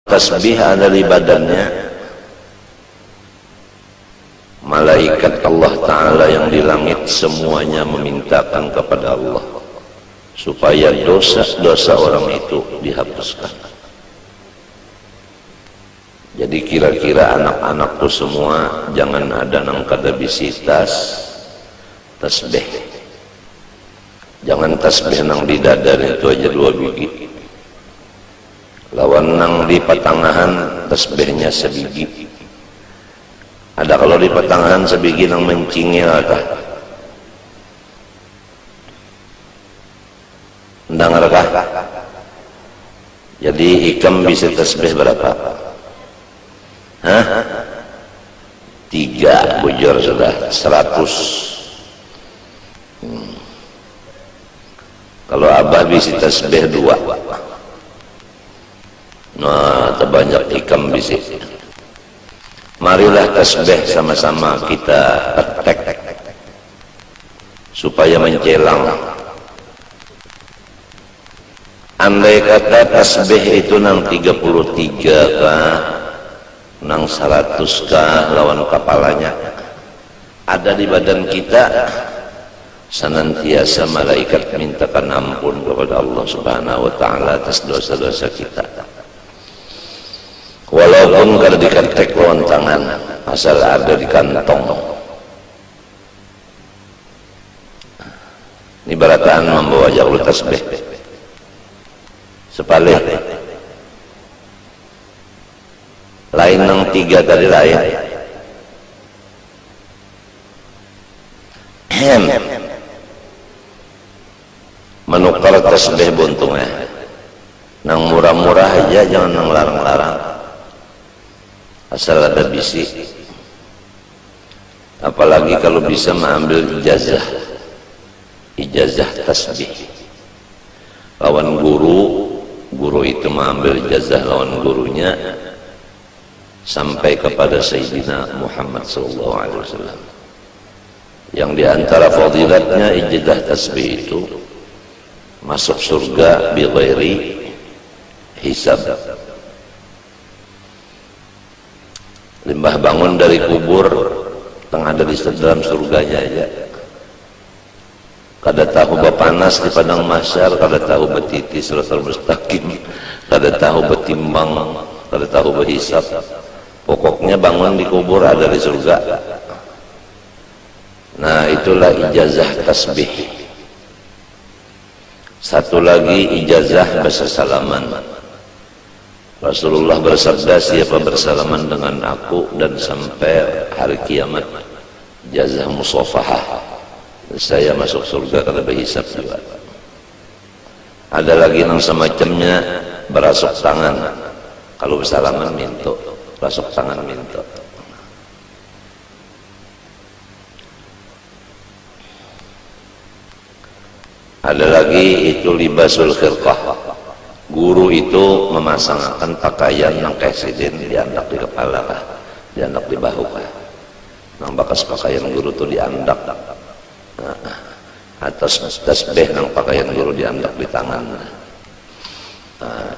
tasbih ada di badannya, malaikat Allah Ta'ala yang di langit semuanya memintakan kepada Allah supaya dosa-dosa orang itu dihapuskan. Jadi kira-kira anak-anak tuh semua jangan ada nang kada bisi tasbih. Jangan tasbih nang di dada itu aja 2 biji. Lawan nang di patangahan tasbihnya sebiji. Ada kalau di patangahan sebiji nang mencingil kah? Dengar kah? Jadi ikam bisa tasbih berapa? Hah? 3 bujur sudah 100. Kalau abah bisa tasbih 2. Nah, terbanyak ikam bisa. Marilah tasbih sama-sama kita praktek supaya mencelang. Andai kata tasbih itu nang 33 kah, nang 100 kah lawan kepalanya ada di badan kita, senantiasa malaikat mintakan ampun kepada Allah Subhanahu wa Ta'ala atas dosa-dosa kita. Walaupun kada diketek lawan tangan, asal ada di kantong. Ini barataan membawa jauh tasbih. Sepale. Lain nang 3 tadi lain. Menukar tasbih buntungnya. Nang murah-murah aja, jangan nang larang-larang. Asal ada bisi. Apalagi kalau bisa mengambil ijazah tasbih lawan guru itu mengambil ijazah lawan gurunya sampai kepada Sayyidina Muhammad SAW, yang diantara fadilatnya ijazah tasbih itu masuk surga bi ghairi hisab. Limbah bangun dari kubur tengah dari dalam surganya aja. Kada tahu bapanas di padang mahsyar, kada tahu betiti siratal mustaqim, kada tahu betimbang, kada tahu berhisab. Pokoknya bangun di kubur ada di surga. Nah, itulah ijazah tasbih. Satu lagi ijazah bersalaman. Rasulullah bersabda, siapa bersalaman dengan aku dan sampai hari kiamat, jazah musafahah, saya masuk surga kada berhisab juga. Ada lagi yang semacamnya berasuk tangan, kalau bersalaman minta, berasuk tangan minta. Ada lagi itu libasul khirqah. Guru itu memasangkan pakaian yang kesiden diandak di kepala kah, diandak di bahu kah. Nang bakas pakaian guru itu diandak. Atas tasbih nang pakaian guru diandak di tangan.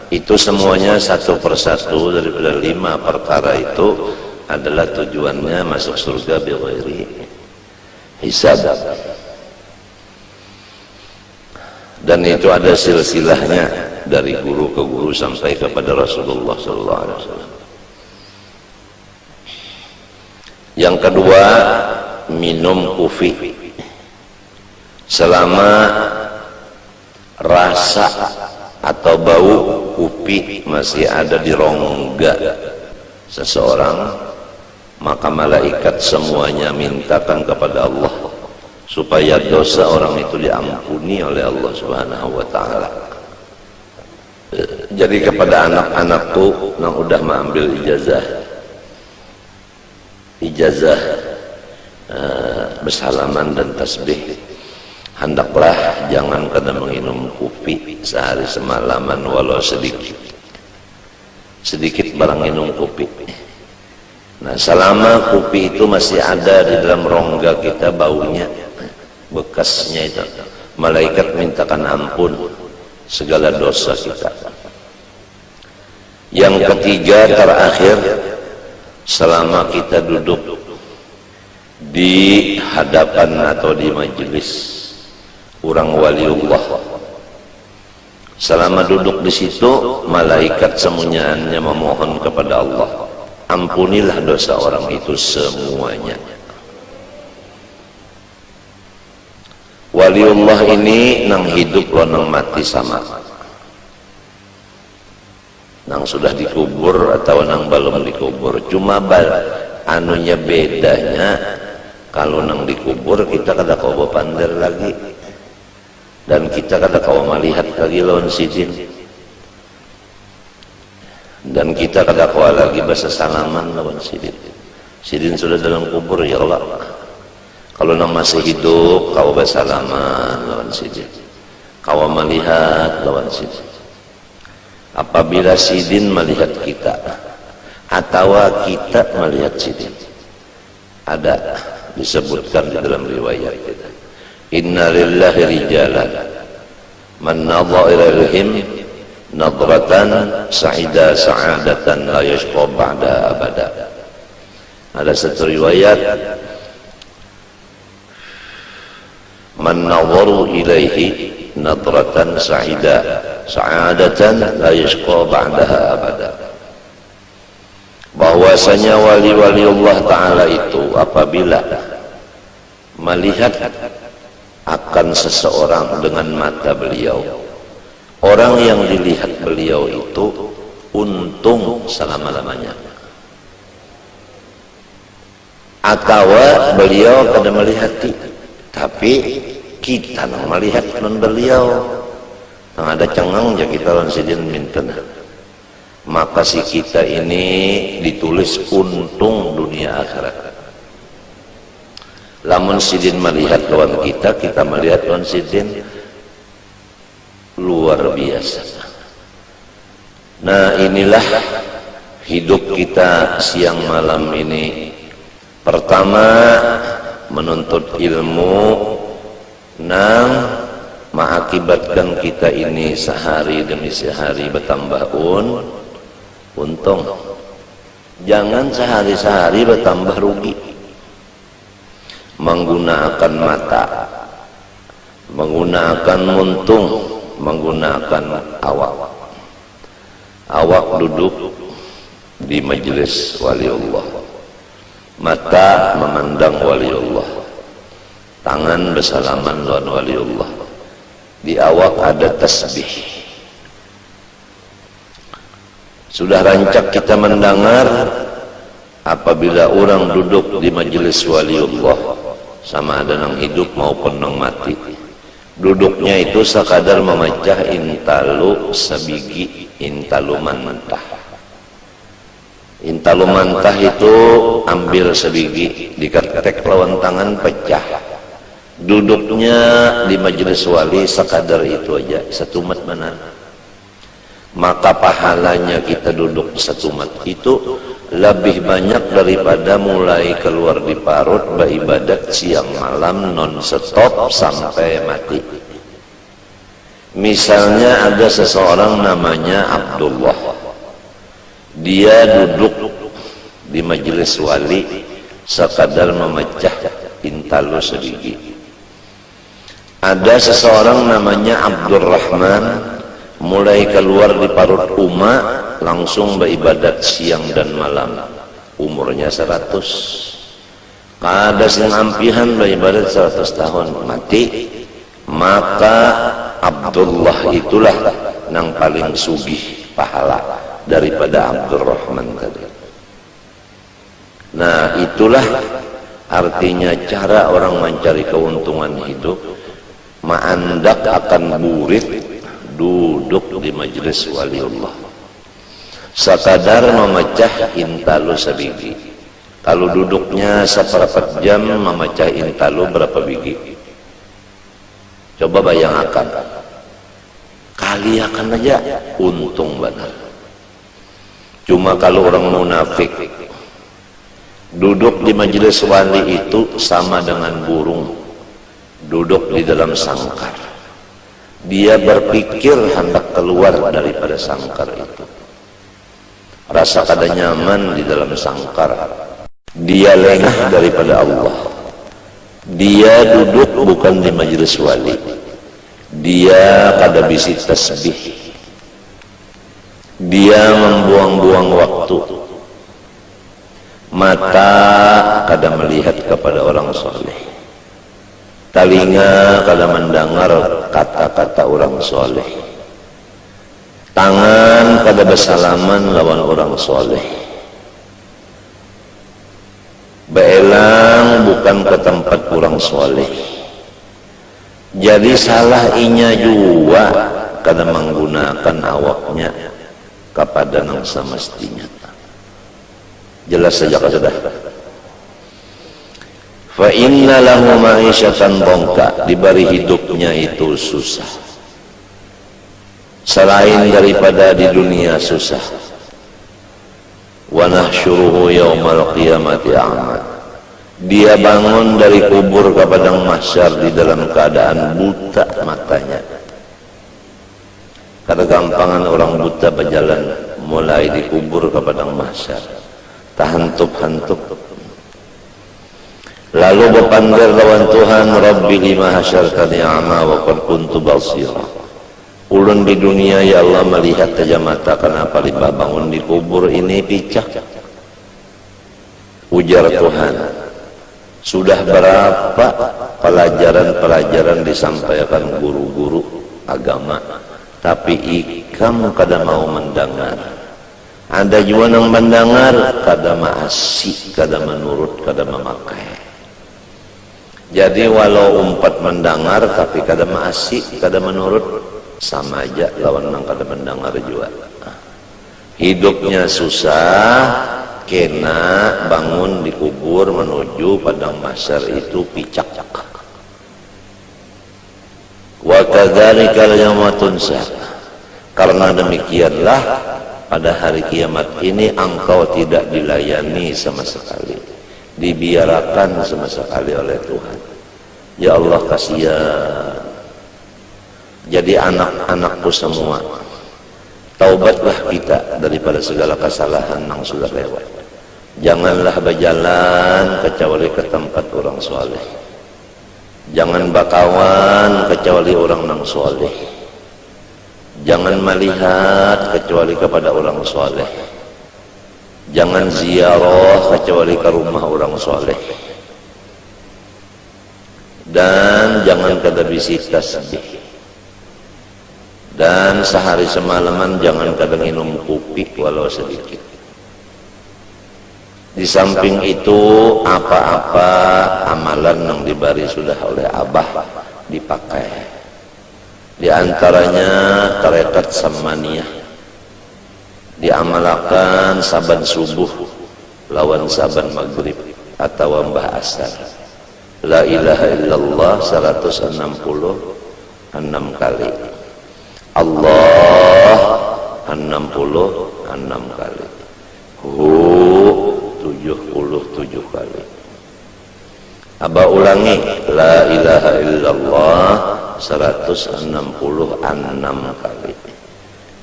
Itu semuanya satu persatu daripada 5 perkara itu adalah tujuannya masuk surga bi ghairi hisab. Dan itu ada silsilahnya dari guru ke guru sampai kepada Rasulullah SAW. Yang kedua, minum kufi selama rasa atau bau kupi masih ada di rongga seseorang, maka malaikat semuanya mintakan kepada Allah supaya dosa orang itu diampuni oleh Allah Subhanahu wa Ta'ala. Jadi kepada anak-anakku yang udah mengambil ijazah bersalaman dan tasbih, hendaklah jangan kada minum kopi sehari semalaman walau sedikit barang minum kopi. Nah, selama kopi itu masih ada di dalam rongga kita, baunya, bekasnya itu, malaikat mintakan ampun segala dosa kita. Yang ketiga terakhir, selama kita duduk di hadapan atau di majelis orang waliullah, selama duduk di situ malaikat semuanya memohon kepada Allah, ampunilah dosa orang itu semuanya. Waliullah ini nang hidup lo nang mati sama, nang sudah dikubur atau nang belum dikubur. Cuma anunya bedanya, kalau nang dikubur kita kada kawa pander lagi, dan kita kada kawa melihat lagi lawan sidin, dan kita kada kawa lagi bahasa salaman lawan sidin. Sidin sudah dalam kubur, ya Allah. Kalau nang masih hidup kawa bahasa salaman lawan sidin, kawa melihat lawan sidin. Apabila sidin melihat kita atau kita melihat sidin, ada disebutkan di dalam riwayat kita, inna lillahi rijalan man nadha ilaihim nadratan sa'ida sa'adatan la yashqa ba'da abada. Ada satu riwayat, man nadharu ilaihi nadratan sa'ida sa'adatan la yashqa ba'daha abada. Bahwasanya wali-wali Allah Ta'ala itu apabila melihat akan seseorang dengan mata beliau, orang yang dilihat beliau itu untung selama-lamanya. Atau beliau kada melihati, tapi kita nang melihat non beliau, nang ada cengang ya kita lawan sidin minta, maka si kita ini ditulis untung dunia akhirat. Lamun sidin melihat lawan kita, kita melihat lawan sidin, luar biasa. Nah, inilah hidup kita siang malam ini. Pertama, menuntut ilmu nang mengakibatkan kita ini sehari demi sehari bertambah untung. Jangan sehari-sehari bertambah rugi. Menggunakan mata, menggunakan muntung, menggunakan awak. Awak duduk di majelis waliullah, mata memandang waliullah, tangan bersalaman lawan waliullah, di awak ada tasbih. Sudah rancak kita mendengar apabila orang duduk di majelis waliullah, sama ada nang hidup maupun nang mati, duduknya itu sekadar memecah intalu sebiji, intalu mantah. Intalu mantah itu ambil sebiji, diketek lawan tangan pecah. Duduknya di majelis wali sekadar itu aja, satu mat mana. Maka pahalanya kita duduk satu mat itu lebih banyak daripada mulai keluar di parut beribadat siang malam non stop sampai mati. Misalnya ada seseorang namanya Abdullah, dia duduk di majelis wali sekadar memecah intalu sebiji. Ada seseorang namanya Abdurrahman, mulai keluar di parut langsung beribadat siang dan malam, umurnya 100. Kada sing ampihan beribadat 100 tahun mati. Maka Abdullah itulah yang paling sugih pahala daripada Abdurrahman tadi. Nah, itulah artinya cara orang mencari keuntungan hidup. Ma'andak akan burit duduk di majelis waliullah, sekadar memecah intalu sebiji. Kalau duduknya seperempat jam memecah intalu berapa biji? Coba bayangkan, kali akan aja untung benar. Cuma kalau orang munafik duduk di majelis wali itu sama dengan burung duduk di dalam sangkar. Dia berpikir hendak keluar daripada sangkar itu. rasa kada nyaman di dalam sangkar, dia lengah daripada Allah, dia duduk bukan di majelis wali, dia kada bisi tasbih, dia membuang-buang waktu, mata kada melihat kepada orang soleh, telinga kada mendengar kata-kata orang soleh, tangan kada bersalaman lawan orang soleh, beelang bukan ke tempat orang soleh. Jadi salah inya juga kada menggunakan awaknya kepada yang semestinya. Jelas saja sudah. Fa inna lahu ma'isyatan dhanka, diberi hidupnya itu susah. Selain daripada di dunia susah. Wa nahsyuruhu yaumal qiyamati a'ma. Dia bangun dari kubur ke padang mahsyar di dalam keadaan buta matanya. Kada gampangan orang buta berjalan mulai dikubur ke padang mahsyar, tahantup-hantup. Lalu berpanggil lawan Tuhan, Rabbi lima hasyartani a'ma wa qad kuntu basira. Ulun di dunia ya Allah melihat saja mata, kenapa liba bangun di kubur ini picak? Ujar Tuhan, sudah berapa pelajaran-pelajaran disampaikan guru-guru agama, tapi ikam kada mau mendengar. Ada juga yang mendengar kada maasik, kada menurut, kada memakai. Jadi walau umpat mendengar tapi kada maasik, kada menurut, sama aja lawan nang kada mendengar juga. Hidupnya susah, kena bangun di kubur menuju padang mahsyar itu picak. Wa kadzalikal yauma tunsa. Karena demikianlah pada hari kiamat ini engkau tidak dilayani sama sekali, dibiarkan sama sekali oleh Tuhan. Ya Allah kasihan. Jadi anak-anakku semua, taubatlah kita daripada segala kesalahan yang sudah lewat. Janganlah berjalan kecuali ke tempat orang soleh. Jangan bakawan kecuali orang yang soleh. Jangan melihat kecuali kepada orang soleh. Jangan ziarah kecuali ke rumah orang soleh. Dan jangan kada bisi tasbih. Dan sehari semalaman jangan kada minum kopi walau sedikit. Di samping itu apa-apa amalan yang diberi sudah oleh Abah dipakai. Di antaranya tarekat samaniyah diamalkan saban subuh lawan saban maghrib atau mbah asar. La ilaha illallah 166 kali. Allah 66 kali. Hu 77 kali. Aba ulangi, la ilaha illallah 166 kali.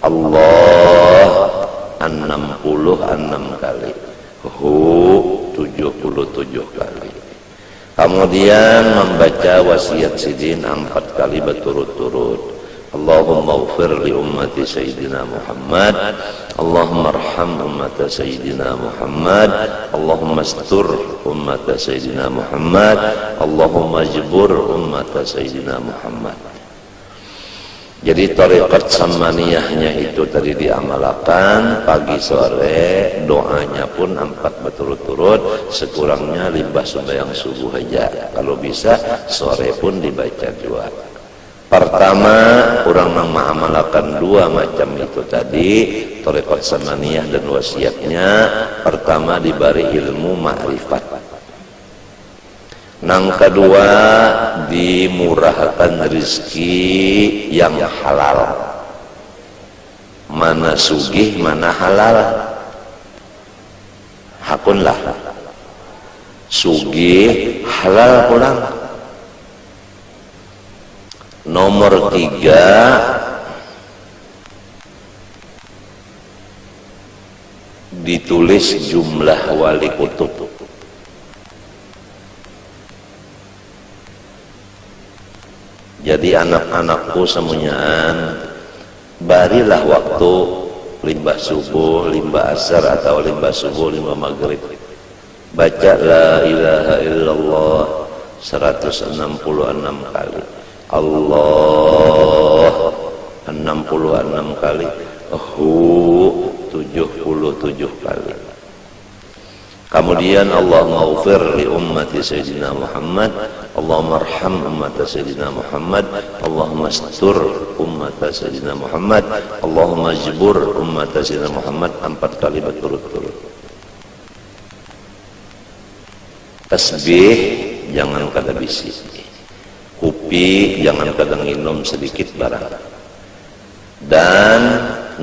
Allah 66 kali. Hu 77 kali. Kemudian membaca wasiat sidin 4 kali berturut-turut. Allahumma ighfir li ummati Sayyidina Muhammad, Allahumma arham ummata Sayyidina Muhammad, Allahumma astur ummata Sayyidina Muhammad, Allahumma jbur ummata Sayyidina Muhammad. Jadi tarekat samaniyahnya itu tadi diamalkan pagi sore, doanya pun 4 berturut-turut, sekurangnya 5 sembahyang subuh aja. Kalau bisa sore pun dibaca juga. Pertama, orang yang mengamalkan 2 macam itu tadi, tarekat samaniyah dan wasiatnya. Pertama diberi ilmu ma'rifat. Yang kedua dimurahkan rezeki yang halal. Mana sugih, mana halal. Hakunlah. Sugih halal pulang. Nomor 3, ditulis jumlah wali kutub. Jadi anak-anakku semuanyaan, barilah waktu limbah subuh, limbah asar atau limbah subuh, limbah maghrib, baca la ilaha illallah 166 kali, Allah 66 kali, 77 kali. Kemudian Allahumma ufir li ummati Sayyidina Muhammad, Allahumma arham ummata Sayyidina Muhammad, Allahumma astur ummata Sayyidina Muhammad, Allahumma jibur ummata Sayyidina Muhammad 4 kali berturut-turut. Tasbih jangan kada bisi, kopi jangan kada minum sedikit barang. Dan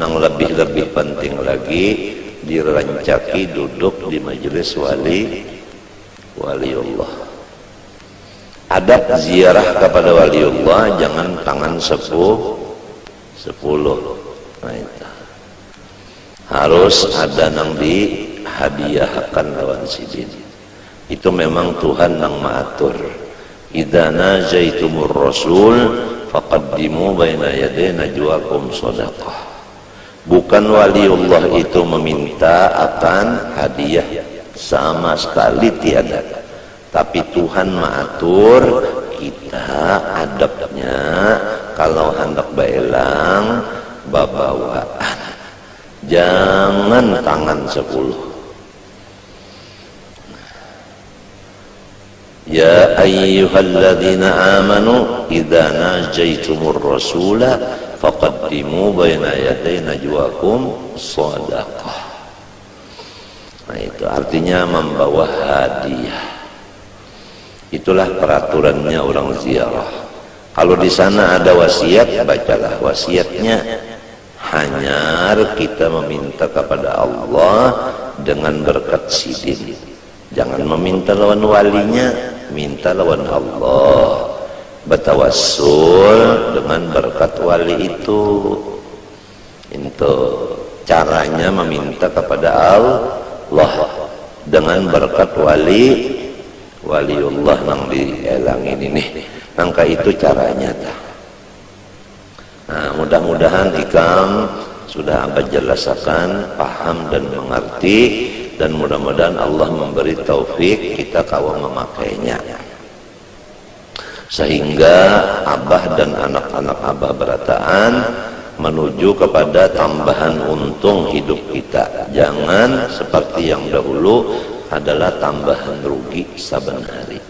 yang lebih penting lagi, dirancaki duduk di majelis waliullah. Adab ziarah kepada waliullah jangan tangan 10. Nah, itu harus ada yang dihadiahkan lawan sidin. Itu memang Tuhan yang mengatur. Idza najaitumur rasul faqaddimu baina yaday najwakum shadaqah. Bukan waliullah itu meminta akan hadiah, sama sekali tiada. Tapi Tuhan mengatur kita adabnya kalau hendak baelang babawaan. Jangan tangan 10. Ya ayyuhalladzina amanu idza najaitumur rasula faqaddimu baina yaday najwakum shadaqah. Nah, itu artinya membawa hadiah. Itulah peraturannya orang ziarah. Kalau di sana ada wasiat, bacalah wasiatnya. Hanya kita meminta kepada Allah dengan berkat sidin. Jangan meminta lawan walinya, minta lawan Allah. Bertawassul dengan berkat wali itu. Itu caranya meminta kepada Allah dengan berkat waliullah yang dielangin ini. Maka itu caranya. Nah, mudah-mudahan ikam sudah abad jelaskan, paham dan mengerti, dan mudah-mudahan Allah memberi taufik kita kawal memakainya. Sehingga abah dan anak-anak abah berataan menuju kepada tambahan untung hidup kita. Jangan seperti yang dahulu adalah tambahan rugi saban hari.